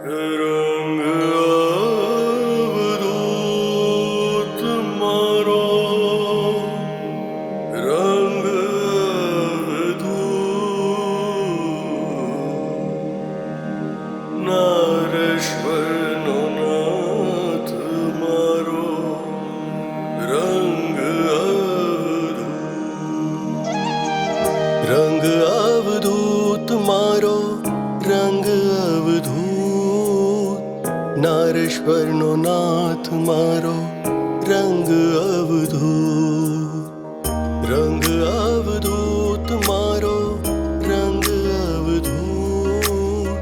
રંગ અવધૂત મારો, રંગ અવધૂત નારેશ્વરનો નાથ મારો, રંગ અવધૂત. રંગ અવધૂત મારો, રંગ અવધૂત નારેશ્વરનો નાથ મારો, રંગ અવધૂત. રંગ અવધૂત મારો, રંગ અવધૂત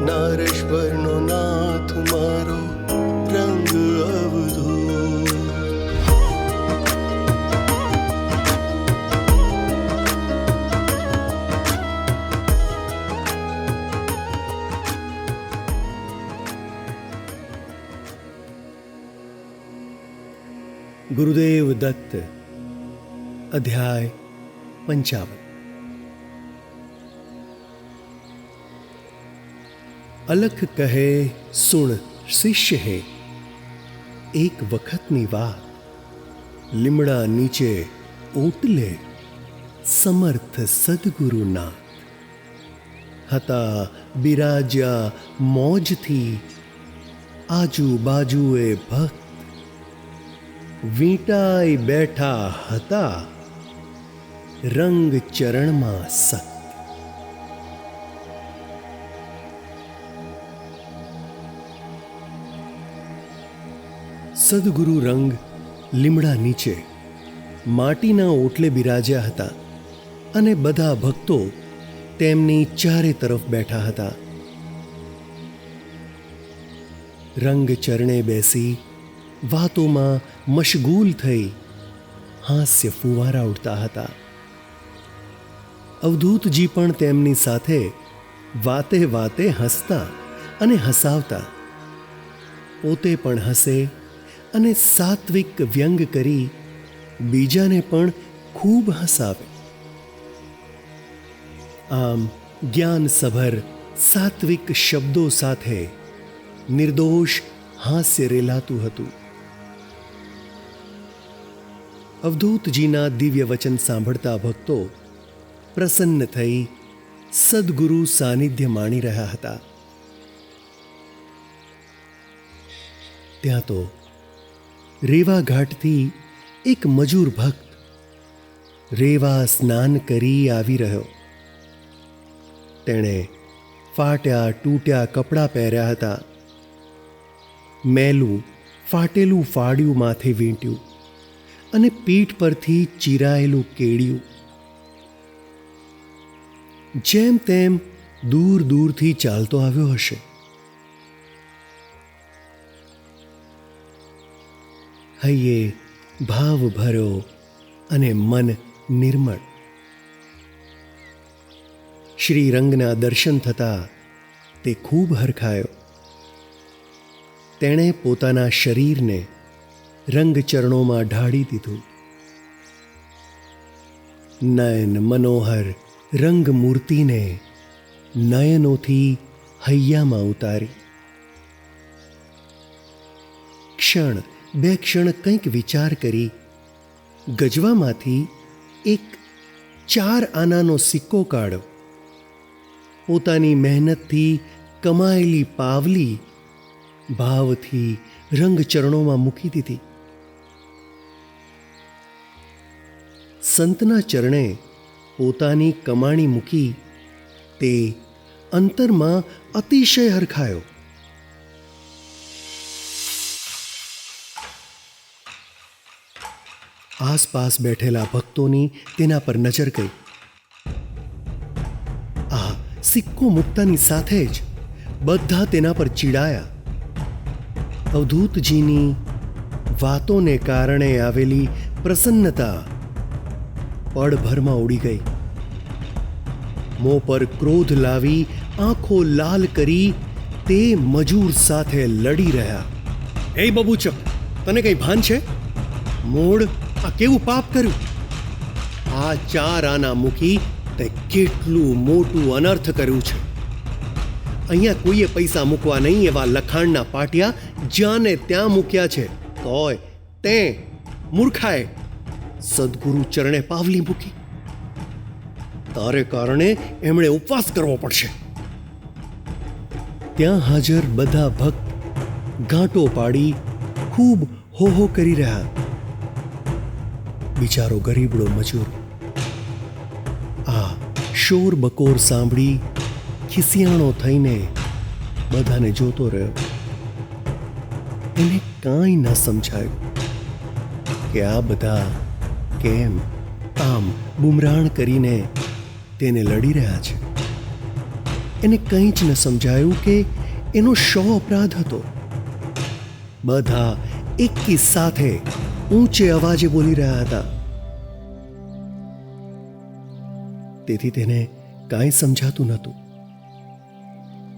નારેશ્વરનો નાથ મારો, રંગ અવધૂત. ગુરુદેવ દત્ત. અધ્યાય 55. અલખ કહે સુણ શિષ્ય હે, એક વખતની વાત. લીમડા નીચે ઓટલે સમર્થ સદગુરુનાથ હતા. બિરાજ્યા મોજથી આજુબાજુએ ભક્ત, વીંટાઈ બેઠા હતા રંગ ચરણમાં સત. સદગુરુ રંગ લીમડા નીચે માટીના ઓટલે બિરાજ્યા હતા અને બધા ભક્તો તેમની ચારે તરફ બેઠા હતા. રંગ ચરણે બેસી વાતોમાં મશગુલ થઈ હાસ્ય ફુવારા ઉડતા હતા. અવધૂતજી પણ તેમની સાથે વાતે વાતે હસતા અને હસાવતા. પોતે પણ હસે અને સાત્વિક વ્યંગ કરી બીજાને પણ ખૂબ હસાવે. આમ જ્ઞાનસભર સાત્વિક શબ્દો સાથે નિર્દોષ હાસ્ય રેલાતું હતું. અવધૂતજીના દિવ્ય વચન સાંભળતા ભક્તો પ્રસન્ન થઈ સદગુરુ સાનિધ્ય માણી રહ્યા હતા. ત્યાં તો રેવા ઘાટથી એક મજૂર ભક્ત રેવા સ્નાન કરી આવી રહ્યો. તેણે ફાટ્યા તૂટ્યા કપડાં પહેર્યા હતા. મેલું ફાટેલું ફાડ્યું માથે વીંટ્યું અને પીઠ પરથી ચીરાયેલું કેળિયું. જેમ તેમ દૂર દૂરથી ચાલતો આવ્યો હશે. હૈયે ભાવ ભર્યો અને મન નિર્મળ. શ્રી રંગના દર્શન થતાં તે ખૂબ હરખાયો. તેણે પોતાના શરીરને રંગચરણોમાં ઢાળી દીધું. નયન મનોહર રંગમૂર્તિને નયનોથી હૈયામાં ઉતારી. ક્ષણ બે ક્ષણ કંઈક વિચાર કરી ગજવામાંથી એક 4 આનાનો સિક્કો કાઢ્યો. પોતાની મહેનતથી કમાયેલી પાવલી ભાવથી રંગચરણોમાં મૂકી દીધી. સંતના ચરણે પોતાની કમાણી મૂકી તે અંતરમાં અતિશય હરખાયો. આસપાસ બેઠેલા ભક્તોની તેના પર નજર ગઈ. આ સિક્કો મૂકતાની સાથે જ બધા તેના પર ચીડાયા. અવધૂતજીની વાતોને કારણે આવેલી પ્રસન્નતા પળભરમાં ઉડી ગઈ. મોં પર ક્રોધ લાવી આંખો લાલ કરી તે મજૂર સાથે લડી રહ્યા. હે બબૂચક, તને કઈ ભાન છે? મૂળ આ કેવું પાપ કર્યું? આ 4 આના મૂકી તે કેટલું મોટું અનર્થ કર્યું છે. અહીંયા કોઈએ પૈસા મૂકવા નહીં એવા લખાણના પાટિયા જ્યાં ને ત્યાં મૂક્યા છે, તોય તે મૂર્ખાએ સદગુરુ ચરણે પાવલી મૂકી. તારે કારણે એમણે ઉપવાસ કરવો પડશે. ત્યાં હાજર બધા ભક્ત ગાંટો પાડી ખૂબ હોહો કરી રહ્યા. બિચારો ગરીબડો મજૂર આ શોર બકોર સાંભળી ખિસિયાણો થઈને બધાને જોતો રહ્યો. એને કાંઈ ન સમજાયું કે આ બધા કેમ આમ બુમરાણ કરીને તેને લડી રહ્યા છે. એને કંઈ જ ન સમજાયું કે એનો શો અપરાધ હતો. બધા એકી સાથે ઊંચે અવાજે બોલી રહ્યા હતા. તેથી તેને કાંઈ સમજાતું નહોતું.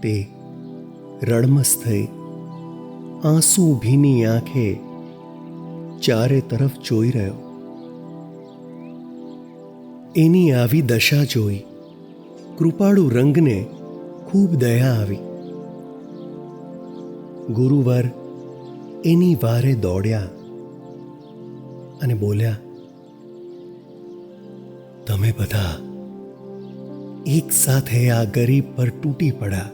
તે રડમસ થઈ આંસુ ભીની આંખે ચારે તરફ જોઈ રહ્યો. એની આવી દશા જોઈ કૃપાળુ રંગને ખૂબ દયા આવી. ગુરુવર એની વારે દોડ્યા અને બોલ્યા, તમે બધા એક સાથે આ ગરીબ પર તૂટી પડ્યા.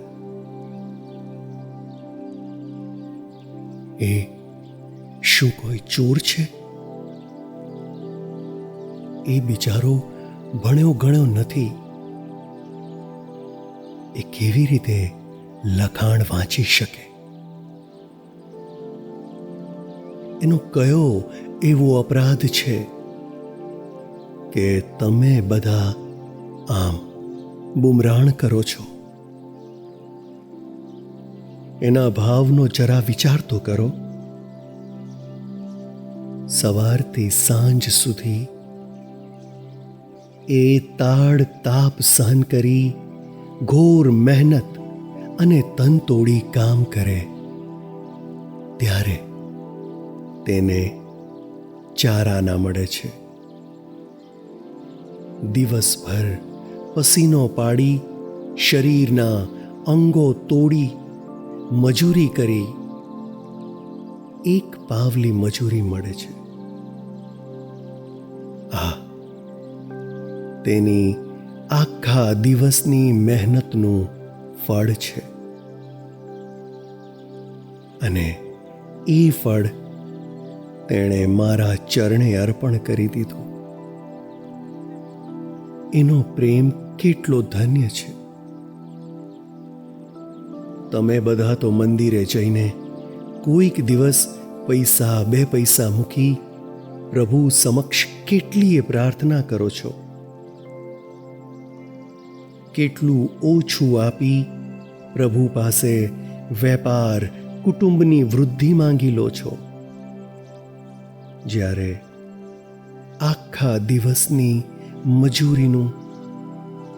એ શું કોઈ ચોર છે? એ બિચારો ભણ્યો ગણ્યો નથી. એ કેવી રીતે લખાણ વાંચી શકે? એનો કયો એવો અપરાધ છે કે તમે બધા આમ બુમરાણ કરો છો? એના ભાવનો જરા વિચાર તો કરો. સવારથી સાંજ સુધી એ તાડ તાપ સહન કરી ઘોર મહેનત અને તન તોડી કામ કરે ત્યારે તેને ચારા ના મળે છે. દિવસભર પસીનો પાડી શરીરના અંગો તોડી મજૂરી કરી એક પાવલી મજૂરી મળે છે. આ તેની આખા દિવસની મહેનતનું ફળ છે. અને એ ફળ તેણે મારા ચરણે અર્પણ કરી દીધું. એનો પ્રેમ કેટલો ધન્ય છે. તમે બધા તો મંદિરે જઈને કોઈક દિવસ પૈસા 2 પૈસા મૂકી પ્રભુ સમક્ષ કેટલીય પ્રાર્થના કરો છો. કેટલું ઓછું આપી પ્રભુ પાસે વેપાર કુટુંબની વૃદ્ધિ માંગી લો છો. જ્યારે આખા દિવસની મજૂરીનું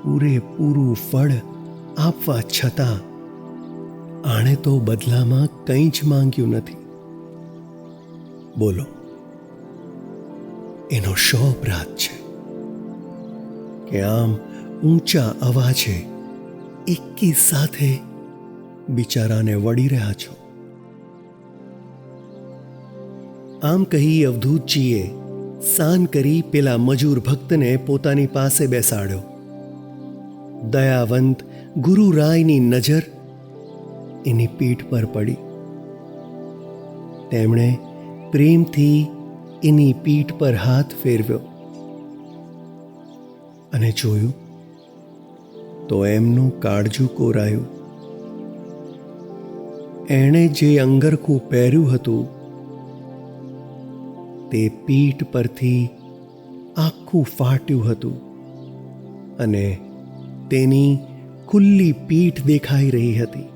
પૂરેપૂરું ફળ આપવા છતાં આણે તો બદલામાં કંઈ જ માંગ્યું નથી. બોલો, એનો શો અપરાધ છે કે આમ ઊંચા અવાજે એકી સાથે બિચારાને વળી રહ્યા છો? આમ કહી અવધૂતજીએ સાન કરી પેલા મજૂર ભક્તને પોતાની પાસે બેસાડ્યો. દયાવંત ગુરુરાયની નજર એની પીઠ પર પડી. તેમણે પ્રેમથી એની પીઠ પર હાથ ફેરવ્યો અને જોયું તો એમનું કાળજું કોરાયું. એણે જે અંગરખું પહેર્યું હતું તે પીઠ પરથી આખું ફાટ્યું હતું અને તેની ખુલ્લી પીઠ દેખાઈ રહી હતી.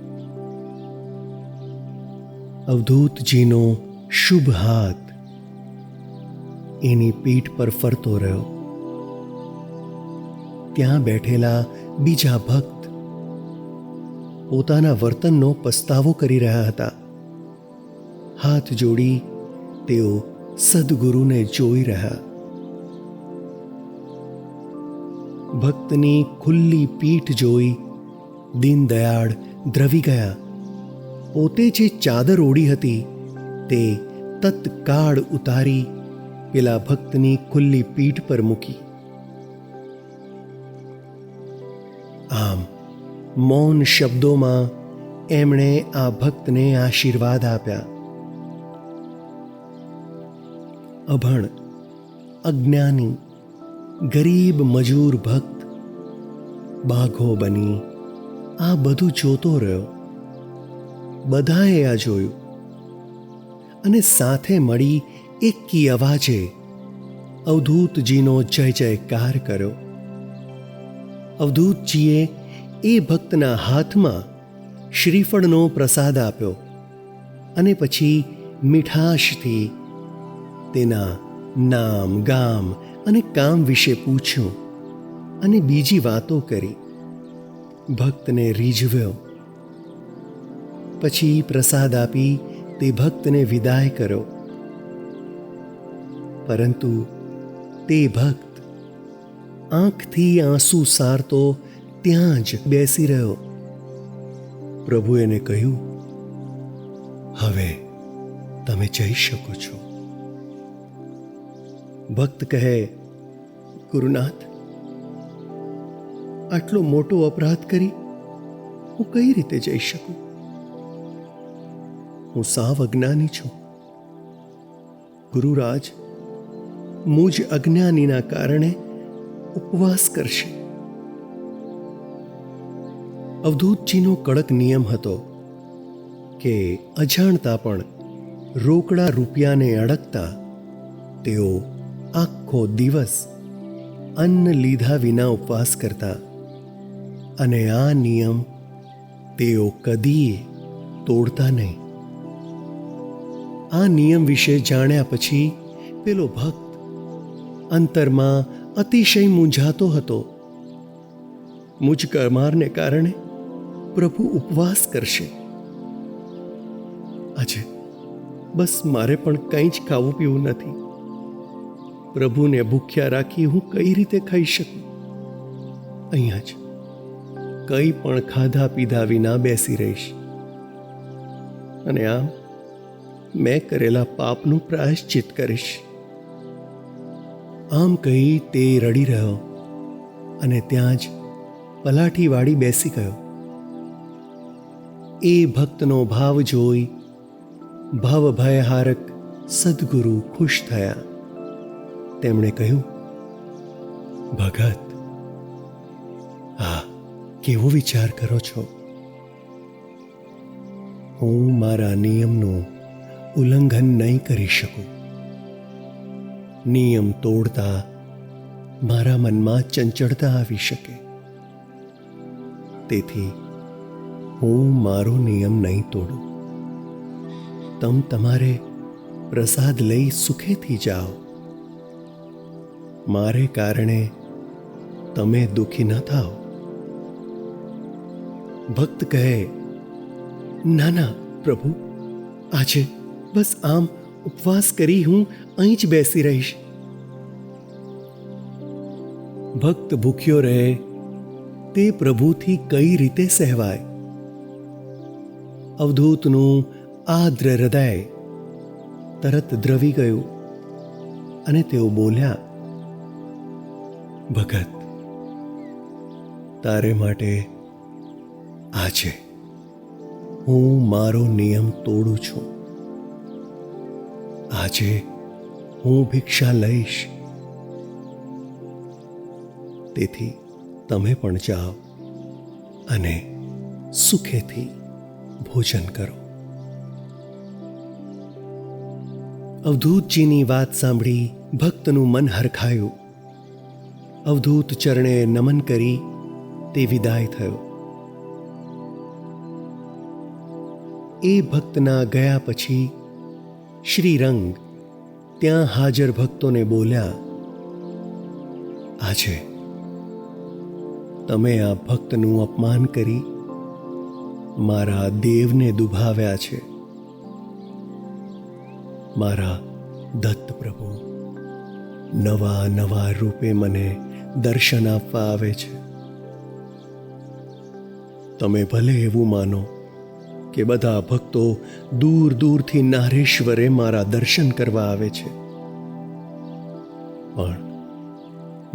અવધૂતજીનો શુભ હાથ એની પીઠ પર ફરતો રહ્યો. ત્યાં બેઠેલા બીજા ભક્ત પોતાના વર્તનનો પસ્તાવો કરી રહ્યા હતા. હાથ જોડી તેઓ સદગુરુને જોઈ રહ્યા. ભક્તની ખુલ્લી પીઠ જોઈ દીનદયાળ દ્રવી ગયા. પોતે જે ચાદર ઓઢી હતી તે તત્કાળ ઉતારી પેલા ભક્તની ખુલ્લી પીઠ પર મૂકી. આમ મૌન શબ્દોમાં એમણે આ ભક્તને આશીર્વાદ આપ્યા. અભણ, અજ્ઞાની, ગરીબ મજૂર ભક્ત બાઘો બની આ બધું જોતો રહ્યો. બધાએ આ જોયું અને સાથે મળી એકી અવાજે અવધૂતજીનો જય જયકાર કર્યો. અવધૂતજીએ એ ભક્તના હાથમાં શ્રીફળનો પ્રસાદ આપ્યો અને પછી મીઠાશથી તેના નામ, ગામ અને કામ વિશે પૂછ્યું અને બીજી વાતો કરી. ભક્તને રીઝવ્યો. પછી પ્રસાદ આપી તે ભક્તને વિદાય કર્યો. પરંતુ તે ભક્ત આંખથી આંસુ સારતો ત્યાં જ બેસી રહ્યો. પ્રભુએ એને કહ્યું, હવે તમે જઈ શકો છો. ભક્ત કહે, ગુરુનાથ, આટલો મોટો અપરાધ કરી હું કઈ રીતે જઈ શકું? હું સાવ અજ્ઞાની છું. ગુરુરાજ મુજ અજ્ઞાનીના કારણે ઉપવાસ કરશે. અવધૂતજીનો કડક નિયમ હતો કે અજાણતા પણ રોકડા રૂપિયાને અડકતા તેઓ આખો દિવસ અન્ન લીધા વિના ઉપવાસ કરતા અને આ નિયમ તેઓ કદીએ તોડતા નહીં. આ નિયમ વિશે જાણ્યા પછી પેલો ભક્ત અંતરમાં અતિશય મૂંઝાતો હતો. મુજ કરમારને કારણે પ્રભુ ઉપવાસ કરશે. આજે બસ મારે પણ કંઈ જ ખાવું પીવું નથી. પ્રભુને ભૂખ્યા રાખી હું કઈ રીતે ખાઈ શકું? અહીંયા જ કંઈ પણ ખાધા પીધા વિના બેસી રહીશ અને આમ મેં કરેલા પાપનું પ્રાયશ્ચિત કરીશ. આમ કહી તે રડી રહ્યો અને ત્યાં જ પલાઠી વાળી બેસી ગયો. એ ભક્તનો ભાવ જોઈ ભવભયહારક સદ્ગુરુ ખુશ થયા. તેમણે કહ્યું, ભગત, આ કેવો વિચાર કરો છો? હું મારા નિયમનું ઉલ્લંઘન નહીં કરી શકું. નિયમ તોડતા મારા મનમાં ચંચળતા આવી શકે. તેથી હું મારો નિયમ નહીં તોડું. તમારે પ્રસાદ લઈ સુખેથી જાઓ. મારે કારણે તમે દુઃખી ન થાઓ. ભક્ત કહે, ના ના પ્રભુ, આજે બસ આમ ઉપવાસ કરી હું અહીં જ બેસી રહીશ. ભક્ત ભૂખ્યો રહે તે પ્રભુથી કઈ રીતે સહેવાય? અવધૂતનું આદ્ર હૃદય તરત દ્રવી ગયું અને તેઓ બોલ્યા, ભગત, તારે માટે આજે હું મારો નિયમ તોડું છું. આજે હું ભિક્ષા લઈશ. તેથી તમે પણ જાઓ અને સુખેથી ભોજન કરો. અવધૂતજીની વાત સાંભળી ભક્તનું મન હરખાયું. અવધૂત ચરણે નમન કરી તે વિદાય થયો. એ ભક્તના ગયા પછી શ્રીરંગ ત્યાં હાજર ભક્તોને બોલ્યા, આજે તમે આ ભક્તનું અપમાન કરી મારા દેવને દુભાવ્યા છે. મારા દત્ત પ્રભુ નવા નવા રૂપે મને દર્શન આપવા આવે છે. તમે ભલે એવું માનો કે બધા ભક્તો દૂર દૂરથી નારેશ્વરે મારા દર્શન કરવા આવે છે, પણ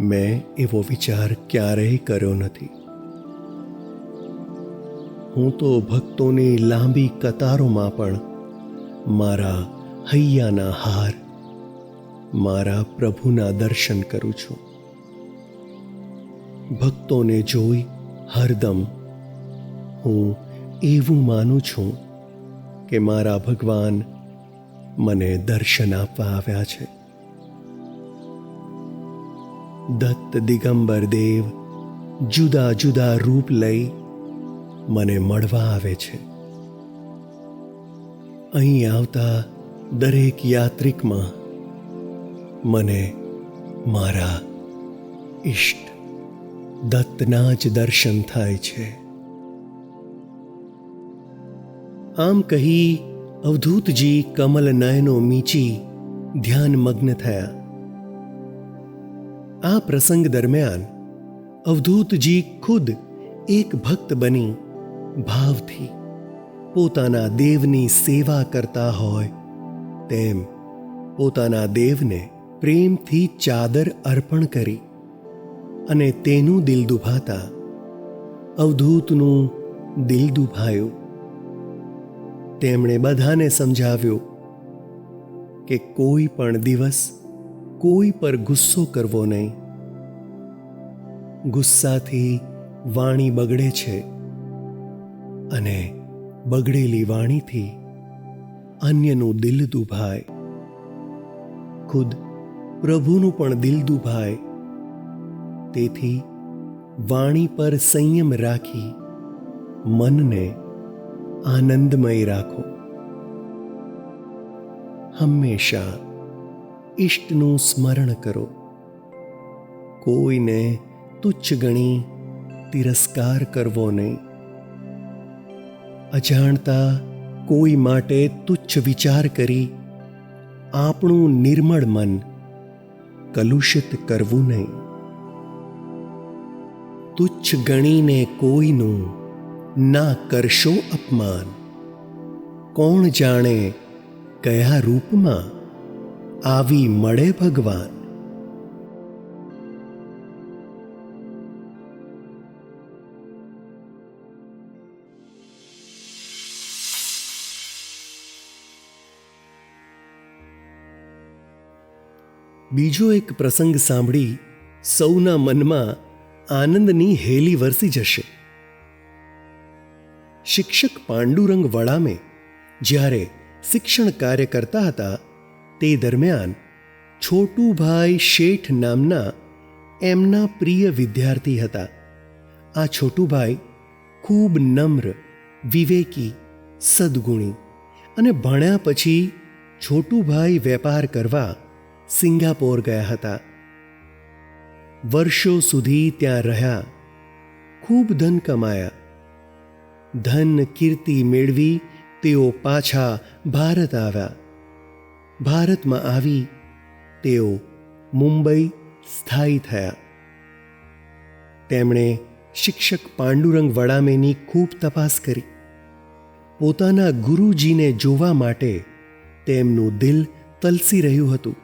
મેં એવો વિચાર ક્યારેય કર્યો નથી. હું તો ભક્તોની લાંબી કતારોમાં પણ મારા હૈયાના હાર, મારા પ્રભુના દર્શન કરું છું. ભક્તોને જોઈ હરદમ હું એવું માનું છું કે મારા ભગવાન મને દર્શન આપવા આવ્યા છે. દત્ત દિગંબર દેવ જુદા જુદા રૂપ લઈ મને મળવા આવે છે. અહીં આવતા દરેક યાત્રિકમાં મને મારા ઈષ્ટ દત્તના જ દર્શન થાય છે. આમ કહી અવધૂતજી કમલ નયનો મીચી ધ્યાનમગ્ન થયા. આ પ્રસંગ દરમિયાન અવધૂતજી ખુદ એક ભક્ત બની ભાવથી પોતાના દેવની સેવા કરતા હોય તેમ પોતાના દેવને પ્રેમથી ચાદર અર્પણ કરી અને તેનું દિલ દુભાતા અવધૂતનું દિલ દુભાયું. તેમણે બધાને સમજાવ્યું કે કોઈ પણ દિવસ કોઈ પર ગુસ્સો કરવો નહીં. ગુસ્સાથી વાણી બગડે છે અને બગડેલી વાણીથી અન્યનું દિલ દુભાય. ખુદ પ્રભુનું પણ દિલ દુભાય. તેથી વાણી પર સંયમ રાખી મનને આનંદમય રાખો. હંમેશા ઈષ્ટનું સ્મરણ કરો. કોઈને તુચ્છ ગણી તિરસ્કાર કરવો નહીં. અજાણતા કોઈ માટે તુચ્છ વિચાર કરી આપણું નિર્મળ મન કલુષિત કરવું નહીં. તુચ્છ ગણીને કોઈનું ના કરશો અપમાન. કોણ જાણે કયા રૂપમાં આવી મળે ભગવાન. બીજો એક પ્રસંગ સાંભળી સૌના મનમાં આનંદની હેલી વરસી જશે. શિક્ષક પાંડુરંગ વડામે જ્યારે શિક્ષણ કાર્ય કરતા હતા તે દરમિયાન છોટુભાઈ શેઠ નામના એમના પ્રિય વિદ્યાર્થી હતા. આ છોટુભાઈ ખૂબ નમ્ર, વિવેકી, સદ્ગુણી અને ભણ્યા પછી છોટુભાઈ વેપાર કરવા સિંગાપોર ગયા હતા. વર્ષો સુધી ત્યાં રહ્યા, ખૂબ ધન કમાયા. ધન કીર્તિ મેળવી તેઓ પાછા ભારત આવ્યા. ભારતમાં આવી તેઓ મુંબઈ સ્થાયી થયા. તેમણે શિક્ષક પાંડુરંગ વડામેની ખૂબ તપાસ કરી. પોતાના ગુરુજીને જોવા માટે તેમનું દિલ તલસી રહ્યું હતું.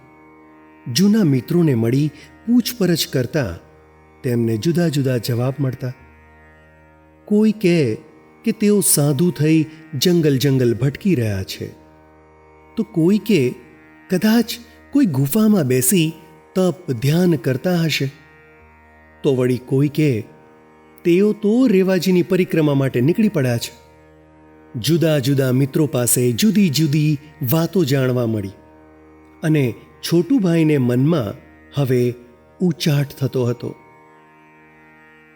જૂના મિત્રોને મળી પૂછપરછ કરતા તેમને જુદા જુદા જવાબ મળતા. કોઈ કહે કે તેઓ સાધુ થઈ જંગલ જંગલ ભટકી રહ્યા છે, તો કોઈ કે કદાચ કોઈ ગુફામાં બેસી તપ ધ્યાન કરતા હશે, તો વળી કોઈ કે તેઓ તો રેવાજીની પરિક્રમા માટે નીકળી પડ્યા છે. જુદા જુદા મિત્રો પાસે જુદી જુદી વાતો જાણવા મળી અને છોટુભાઈને મનમાં હવે ઉચાટ થતો હતો.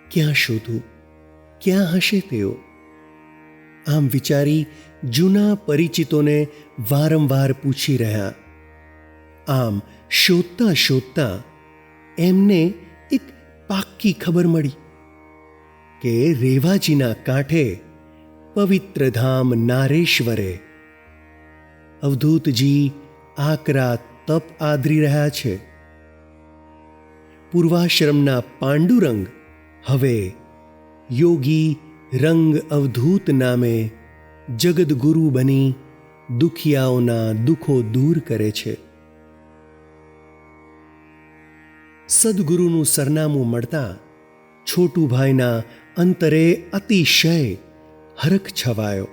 ક્યાં શોધું, ક્યાં હશે તેઓ? આમ વિચારી જૂના પરિચિતોને વારંવાર પૂછી રહ્યા. આમ શોધતા શોધતા એમને એક પાક્કી ખબર મળી કે રેવાજીના કાંઠે પવિત્ર ધામ નારેશ્વરે અવધૂતજી આકરા તપ આદરી રહ્યા છે. પૂર્વાશ્રમના પાંડુરંગ હવે યોગી રંગ અવધૂત નામે જગદગુરુ બની દુખિયાઓના દુઃખો દૂર કરે છે. સદગુરુનું સરનામું મળતા છોટુભાઈના અંતરે અતિશય હરખ છવાયો.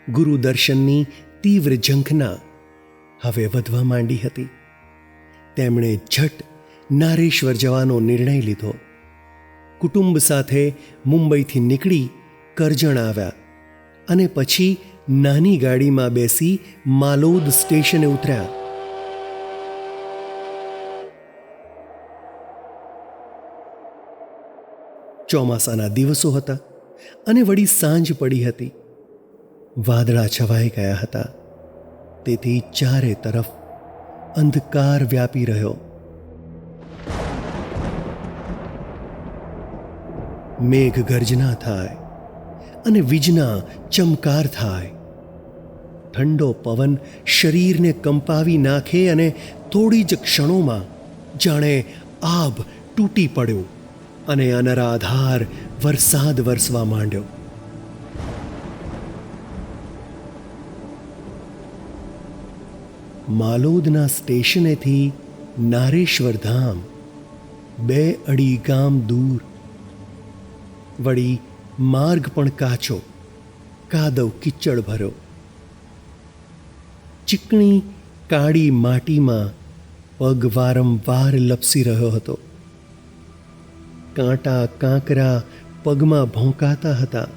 ગુરુ દર્શનની તીવ્ર ઝંખના હવે વધવા માંડી હતી. તેમણે ઝટ નારેશ્વર જવાનો નિર્ણય લીધો. કુટુંબ સાથે મુંબઈથી નીકળી કરજણ આવ્યા અને પછી નાની ગાડીમાં બેસી માલોદ સ્ટેશને ઉતર્યા. ચોમાસાના દિવસો હતા અને વળી સાંજ પડી હતી. વાદળા છવાઈ ગયા હતા, તેથી ચારે તરફ અંધકાર વ્યાપી રહ્યો. મેઘ ગર્જના થાય અને વીજના ચમકાર થાય. ઠંડો પવન શરીરને કંપાવી નાખે અને થોડી જ ક્ષણોમાં જાણે આભ તૂટી પડ્યો અને અનરાધાર વરસાદ વરસવા માંડ્યો. માલોદના સ્ટેશનેથી નારેશ્વર ધામ 2 ગામ દૂર. વળી માર્ગ પણ કાચો, કાદવ કિચડ ભર્યો. ચીકણી કાળી માટીમાં પગ વારંવાર લપસી રહ્યો હતો. કાંટા કાંકરા પગમાં ભોંકાતા હતા.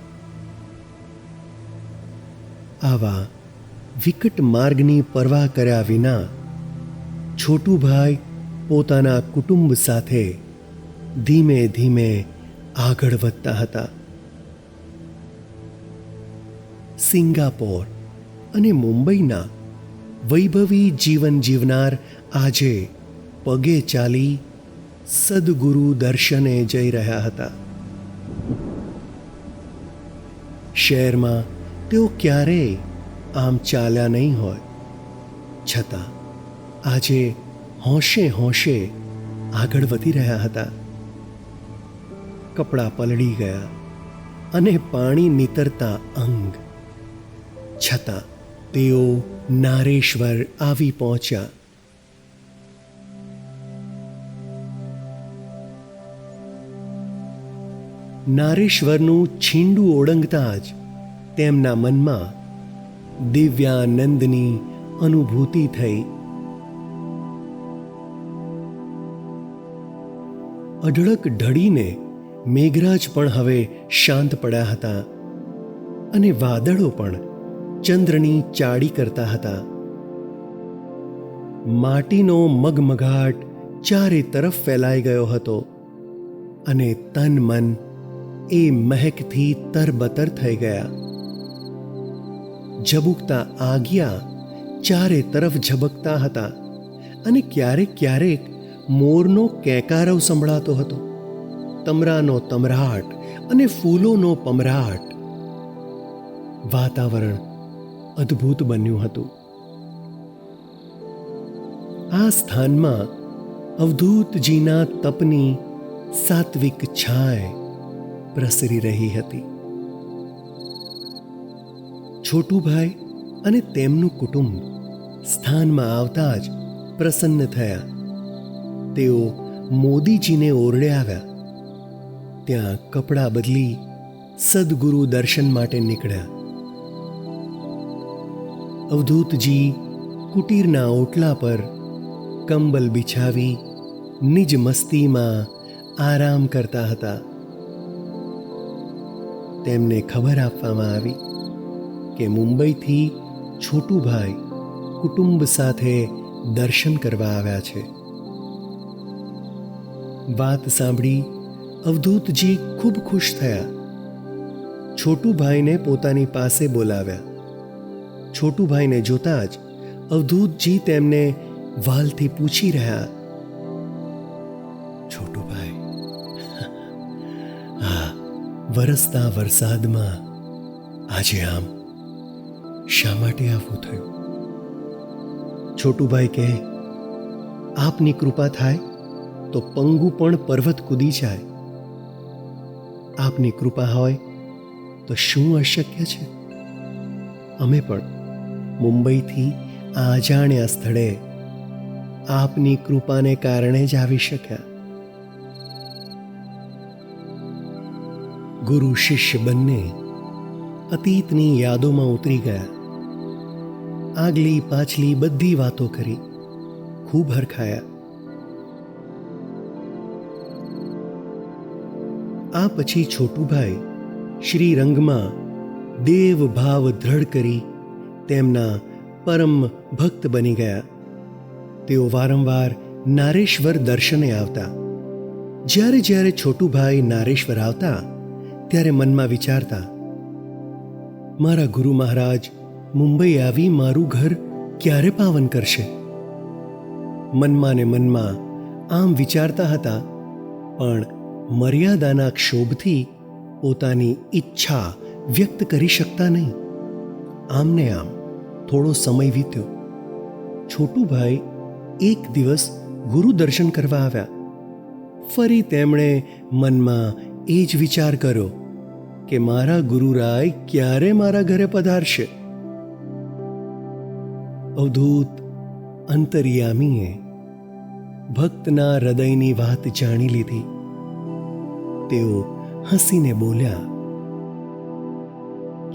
આવા વિકટ માર્ગની પરવા કર્યા વિના છોટુભાઈ પોતાના કુટુંબ સાથે ધીમે ધીમે આગળ વધતા હતા. સિંગાપોર અને મુંબઈના વૈભવી જીવન જીવનાર આજે પગે ચાલી સદગુરુ દર્શને જઈ રહ્યા હતા. શહેરમાં તેઓ ક્યારેય આમ ચાલ્યા નહીં હોય, છતાં આજે હોંશે હોંશે આગળ વધી રહ્યા હતા. કપડાં પલળી ગયા અને પાણી નીતરતા અંગ, છતાં તેઓ નારેશ્વર આવી પહોંચ્યા. નારેશ્વરનું છીંડું ઓળંગતા જ તેમના મનમાં દિવ્યાનંદની અનુભૂતિ થઈ. અઢળક ઢળીને મેઘરાજ પણ હવે શાંત પડ્યા હતા અને વાદળો પણ ચંદ્રની ચાડી કરતા હતા. માટીનો મગમગાટ ચારે તરફ ફેલાઈ ગયો હતો અને તન મન એ મહેકથી તરબતર થઈ ગયા. ઝબુકતા આગિયા ચારે તરફ ઝબકતા હતા અને ક્યારેક ક્યારેક મોરનો કેકારવ સંભળાતો હતો. તમરાનો તમરાટ અને ફૂલોનો પમરાટ. વાતાવરણ અદ્ભુત બન્યું હતું. આ સ્થાનમાં અવધૂતજીના તપની સાત્વિક છાય પ્રસરી રહી હતી. છોટુભાઈ અને તેમનું કુટુંબ સ્થાનમાં આવતા જ પ્રસન્ન થયા. તેઓ મોદીજીને ઓરડે આવ્યા. ત્યાં કપડાં બદલી સદગુરુ દર્શન માટે નીકળ્યા. અવધૂતજી કુટીરના ઓટલા પર કંબલ બિછાવી નિજ મસ્તીમાં આરામ કરતા હતા. તેમને ખબર આપવામાં આવી કે મુંબઈથી છોટુભાઈ કુટુંબ સાથે દર્શન કરવા આવ્યા છે. વાત સાંભળી અવધૂતજી ખૂબ ખુશ થયા. છોટુભાઈને પોતાની પાસે બોલાવ્યા. છોટુભાઈને જોતા જ અવધૂતજી તેમને વાલથી પૂછી રહ્યા, છોટુભાઈ, આ વરસતા વરસાદમાં આજે આમ શા માટે આવવું થયું? છોટુભાઈ કહે, આપની કૃપા થાય તો પંગુ પણ પર્વત કૂદી જાય. આપની કૃપા હોય તો શું અશક્ય છે? અમે પણ મુંબઈથી આ અજાણ્યા સ્થળે આપની કૃપાને કારણે જ આવી શક્યા. ગુરુ શિષ્ય બંને અતીતની યાદોમાં ઉતરી ગયા. આગલી પાછલી બધી વાતો કરી, ખૂબ હરખાયા. આ પછી છોટુભાઈ શ્રીરંગમાં દેવ ભાવ દ્રઢ કરી તેમના પરમ ભક્ત બની ગયા. તેઓ વારંવાર નારેશ્વર દર્શને આવતા. જ્યારે જ્યારે છોટુભાઈ નારેશ્વર આવતા ત્યારે મનમાં વિચારતા, મારા ગુરુ મહારાજ મુંબઈ આવી મારું ઘર ક્યારે પાવન કરશે? મનમાં ને મનમાં આમ વિચારતા હતા, પણ મર્યાદાના ક્ષોભથી પોતાની ઈચ્છા વ્યક્ત કરી શકતા નહીં. આમને આમ થોડો સમય વીત્યો. છોટુભાઈ એક દિવસ ગુરુ દર્શન કરવા આવ્યા. ફરી તેમણે મનમાં એ જ વિચાર કર્યો કે મારા ગુરુરાય ક્યારે મારા ઘરે પધારશે. અવધૂત અંતર્યામીએ ભક્તના હૃદયની વાત જાણી લીધી. તેઓ હસીને બોલ્યા,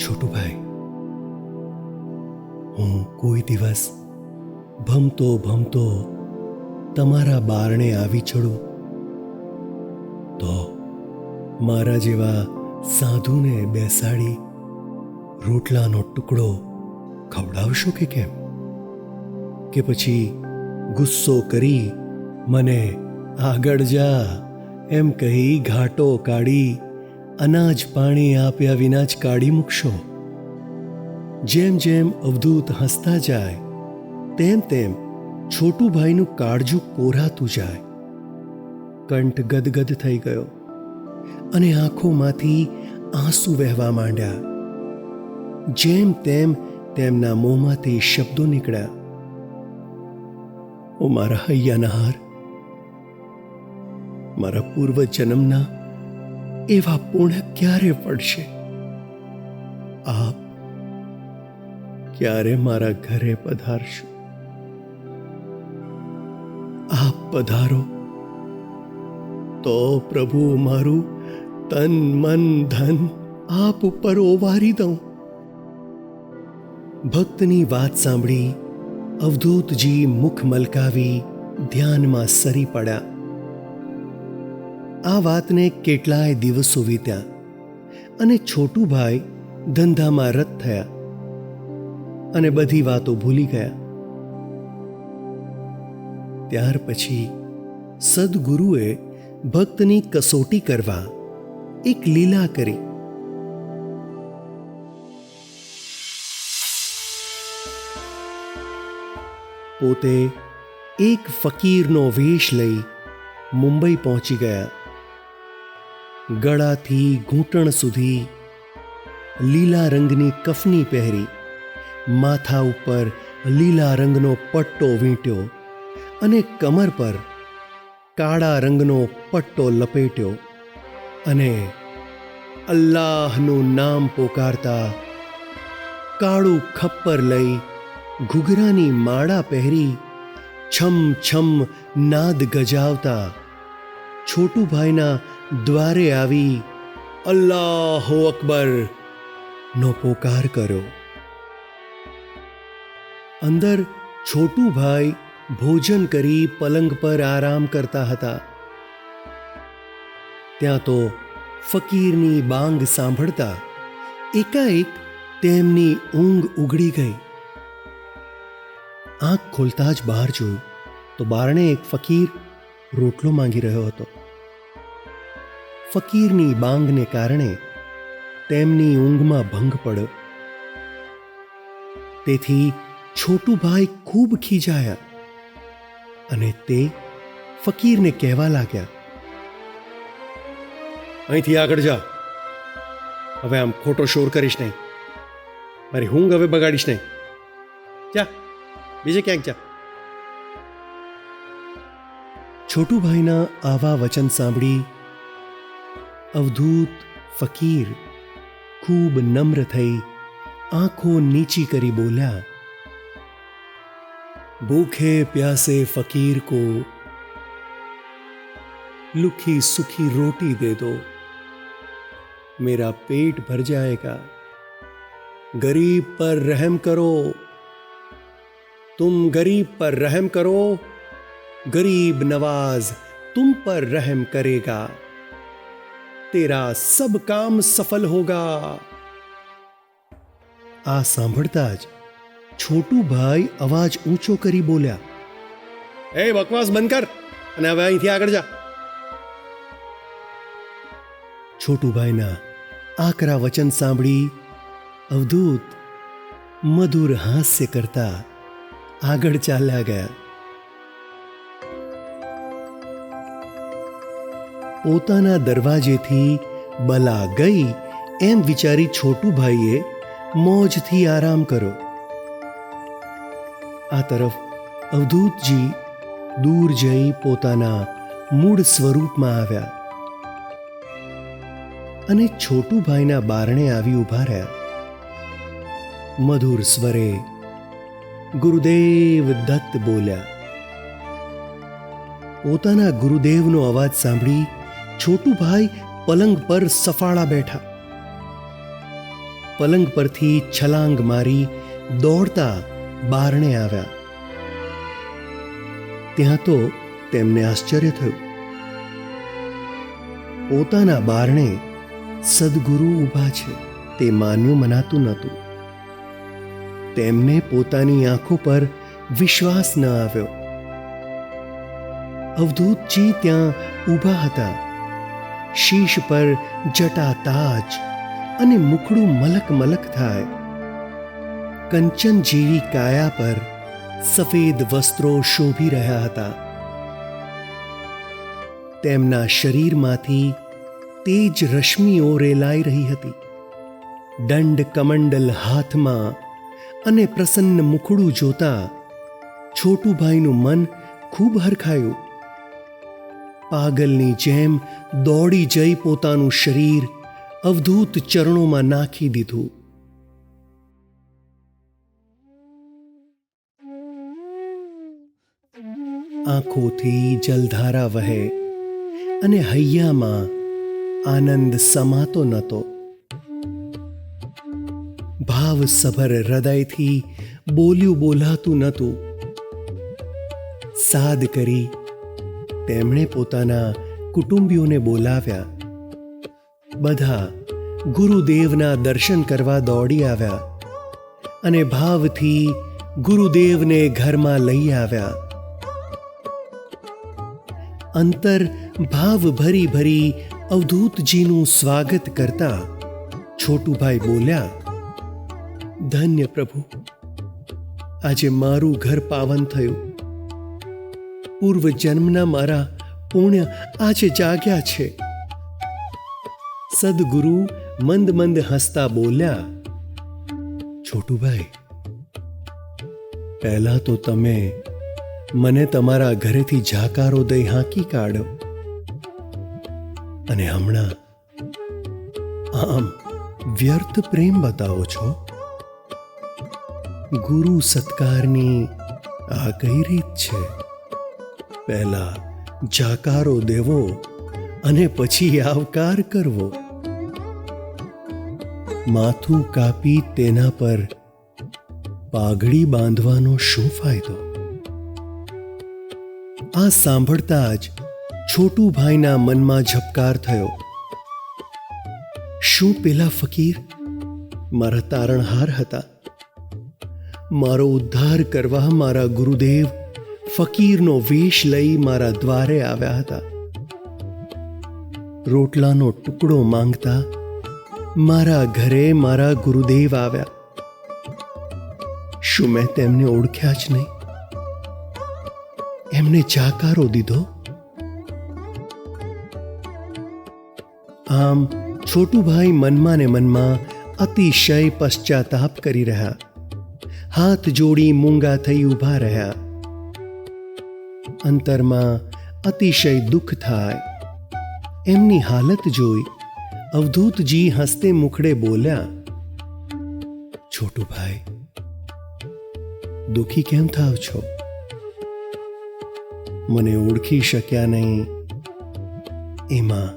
છોટુભાઈ, હું કોઈ દિવસ ભમતો ભમતો તમારા બારણે આવી ચડું તો મારા જેવા સાધુને બેસાડી રોટલાનો ટુકડો ખવડાવશો કે કેમ? કે પછી ગુસ્સો કરી મને આગળ જા એમ કહી ઘાટો કાઢી અનાજ પાણી આપ્યા વિના જ કાઢી મૂકશો? જેમ જેમ અવધૂત હસતા જાય તેમ તેમ છોટુભાઈનું કાળજું કોરાતું જાય. કંઠ ગદગદ થઈ ગયો અને આંખોમાંથી આંસુ વહેવા માંડ્યા. જેમ તેમ તેમના મોંમાંથી શબ્દો નીકળ્યા, ઓ મારા હૈયાના હાર, મારા પૂર્વ જન્મના એવા પુણ્ય ક્યારે પડશે? આપ ક્યારે મારા ઘરે પધારશો? આપ પધારો તો પ્રભુ મારું તન મન ધન આપ ઉપર ઓવારી દઉં. ભક્તની વાત સાંભળી અવધૂતજી મુખ મલકાવી ધ્યાનમાં સરી પડ્યા. આ વાતને કેટલાય દિવસો વીત્યા અને છોટુભાઈ ધંધામાં રત થયા અને બધી વાતો ભૂલી ગયા. ત્યાર પછી સદગુરુએ ભક્તની કસોટી કરવા એક લીલા કરી. પોતે એક ફકીરનો વેશ લઈ મુંબઈ પહોંચી ગયા. ગળાથી ઘૂંટણ સુધી લીલા રંગની કફની પહેરી, માથા ઉપર લીલા રંગનો પટ્ટો વીંટ્યો અને કમર પર કાળા રંગનો પટ્ટો લપેટ્યો અને અલ્લાહનું નામ પોકારતા, કાળું ખપ્પર લઈ ઘૂઘરાની માળા પહેરી છમ છમ નાદ ગજાવતા છોટુભાઈના દ્વારે આવી અલ્લાહુ અકબર નો પોકાર કર્યો. અંદર છોટુભાઈ ભોજન કરી પલંગ પર આરામ કરતા હતા. ત્યાં તો ફકીરની બાંગ સાંભળતા એકાએક તેમની ઊંઘ ઉઘડી ગઈ. આંખ ખોલતા જ બહાર જોયું તો બારણે એક ફકીર રોટલો માંગી રહ્યો હતો. ફકીરની બાંગને કારણે તેમની ઊંઘમાં ભંગ પડ્યો. તેથી છોટુભાઈ ખૂબ ખીજાયા અને તે ફકીરને કહેવા લાગ્યા, અહીંથી આગળ જા, હવે આમ ખોટો શોર કરીશ નહીં, મારી ઊંઘ હવે બગાડીશ નહીં, જા બીજે ક્યાંક જા. છોટુભાઈના આવા વચન સાંભળી અવધૂત ફકીર ખૂબ નમ્ર થઈ આંખો નીચી કરી બોલ્યા, ભૂખે પ્યાસે ફકીર કો લુખી સુખી રોટી દે દો, मेरा पेट भर जाएगा। गरीब पर रहम करो, तुम गरीब पर रहम करो, गरीब नवाज तुम पर रहम करेगा, तेरा सब काम सफल होगा। આ સાંભળતા જ છોટુભાઈ અવાજ ઊંચો કરી બોલ્યા, એ બકવાસ બંધ કર અને હવે અહીંથી આગળ જા. છોટુભાઈના આકરા વચન સાંભળી અવધૂત મધુર હાસ્ય કરતા આગળ ચાલ્યા ગયા. પોતાના દરવાજેથી બલા ગઈ એમ વિચારી છોટુભાઈએ મોજથી આરામ કર્યો. આ તરફ અવધૂતજી દૂર જઈ પોતાના મૂળ સ્વરૂપમાં આવ્યા અને છોટુભાઈના બારણે આવી ઊભા રહ્યા. મધુર સ્વરે ગુરુદેવ દત્ત બોલ્યા. પોતાના ગુરુદેવનો અવાજ સાંભળી છોટુભાઈ પલંગ પર સફાળા બેઠા. પલંગ પરથી છલાંગ મારી દોડતા બારણે આવ્યા. ત્યાં તો તેમને આશ્ચર્ય થયું. પોતાના બારણે સદગુરુ ઊભા છે તે માન્યું મનાતું નહોતું. તેમને પોતાની આંખો પર વિશ્વાસ ન આવ્યો. અવધૂતજી ત્યાં ઊભા હતા. શીશ પર જટા તાજ અને મુખડું મલક મલક થાય. કંચન જેવી કાયા પર સફેદ વસ્ત્રો શોભી રહ્યા હતા. તેમના શરીરમાંથી તેજ રશ્મિઓ રેલાઈ રહી હતી. દંડ કમંડલ હાથમાં અને પ્રસન્ન મુખડું જોતા છોટુભાઈનું મન ખૂબ હરખાયું. પાગલની જેમ દોડી જઈ પોતાનું શરીર અવધૂત ચરણોમાં નાખી દીધું. આંખોથી જલધારા વહે અને હૈયામાં આનંદ સમાતો નહોતો. ભાવસભર હૃદયથી બોલ્યું બોલાતું નહોતું. સાદ કરી તેમણે પોતાના કુટુંબીઓને બોલાવ્યા. બધા ગુરુદેવના દર્શન કરવા દોડી આવ્યા અને ભાવથી ગુરુદેવને ઘરમાં લઈ આવ્યા. અંતર ભાવ ભરી ભરી અવધૂતજીનું સ્વાગત કરતા છોટુભાઈ બોલ્યા, ધન્ય પ્રભુ, આજે મારું ઘર પાવન થયું. પૂર્વ જન્મના મારા પુણ્ય આજે જાગ્યા છે. સદગુરુ મંદ મંદ હસતા બોલ્યા, છોટુભાઈ, પહેલા તો તમે મને તમારા ઘરેથી જાકારો દઈ હાંકી કાઢો અને હમણાં આમ વ્યર્થ પ્રેમ બતાવો છો. ગુરુ સત્કારની આ કઈ રીત છે? પહેલા જાકારો દેવો અને પછી આવકાર કરવો. માથું કાપી તેના પર પાઘડી બાંધવાનો શું ફાયદો? આ સાંભળતા જ છોટુભાઈના મનમાં ઝબકાર થયો. શું પેલા ફકીર મારા તારણહાર હતા? મારો ઉદ્ધાર કરવા મારા ગુરુદેવ ફકીરનો વેશ લઈ મારા દ્વારે આવ્યા હતા. રોટલાનો ટુકડો માંગતા મારા ઘરે મારા ગુરુદેવ આવ્યા. શું મેં તેમને ઓળખ્યા જ નહીં? એમને જાકારો દીધો? આમ છોટુભાઈ મનમાં ને મનમાં અતિશય પશ્ચાતાપ કરી રહ્યા. હાથ જોડી મૂંગા થઈ ઊભા રહ્યા. અંતરમાં અતિશય દુઃખ થાય. એમની હાલત જોઈ અવધૂતજી હસતે મુખડે બોલ્યા, છોટુભાઈ, દુઃખી કેમ થાવ છો? મને ઓળખી શક્યા નહીં એમાં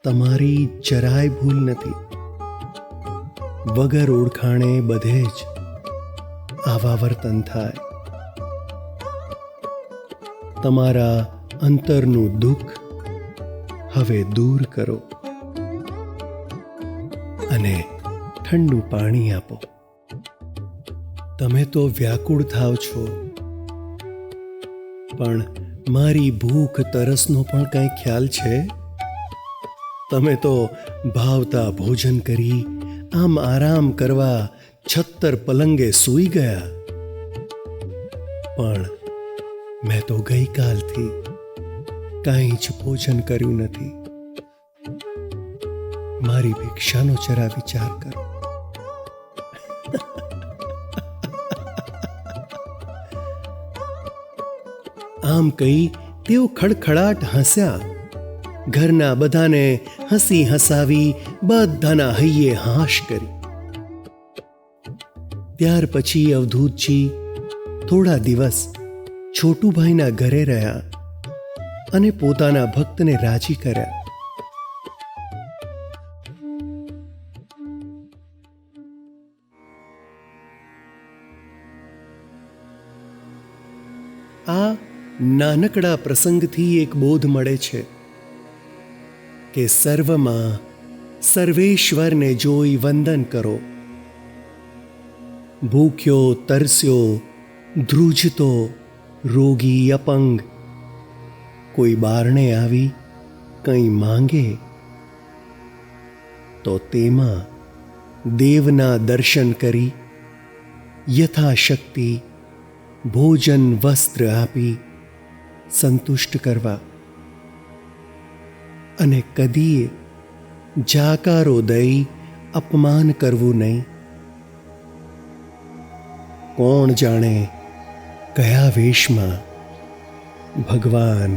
તમારી જરાય ભૂલ નથી. વગર ઓળખાણે બધે જ આવા વર્તન થાય. તમારા અંતરનું દુઃખ હવે દૂર કરો અને ઠંડુ પાણી આપો. તમે તો વ્યાકુળ થાવ છો, પણ મારી ભૂખ તરસનો પણ કંઈ ખ્યાલ છે? તમે તો ભાવતા ભોજન કરી આમ આરામ કરવા 76 પલંગે સૂઈ ગયા, પણ મેં તો ગઈકાલથી કાંઈ જ ભોજન કર્યું નથી. મારી ભિક્ષાનો જરા વિચાર કરો. આમ કહી તેઓ ખડખડાટ હસ્યા. ઘરના બધાને હસી હસાવી બધાના હૈયે હાશ કરી. ત્યાર પછી અવધૂતજી થોડા દિવસ છોટુભાઈના ઘરે રહ્યા અને પોતાના ભક્તને રાજી કર્યા. આ નાનકડા પ્રસંગથી એક બોધ મળે છે કે સર્વમાં સર્વેશ્વરને જોઈ વંદન કરો. ભૂખ્યો તરસ્યો, ધ્રુજતો, રોગી અપંગ કોઈ બારણે આવી કંઈ માંગે તો તેમાં દેવના દર્શન કરી યથાશક્તિ ભોજન વસ્ત્ર આપી સંતુષ્ટ કરવા અને કદીએ જાકારો દઈ અપમાન કરવું નહીં. કોણ જાણે કયા વેશમાં ભગવાન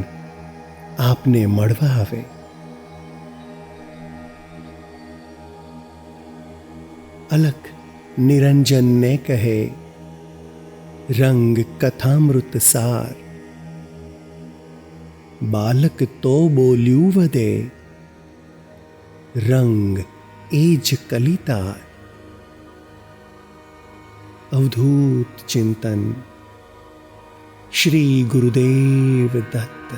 આપને મળવા આવે. અલખ નિરંજનને કહે, રંગ કથામૃત સાર. બાલક તો બોલ્યું વધે, રંગ એ જ કલિતાર. અવધૂત ચિંતન. શ્રી ગુરુદેવ દત્ત.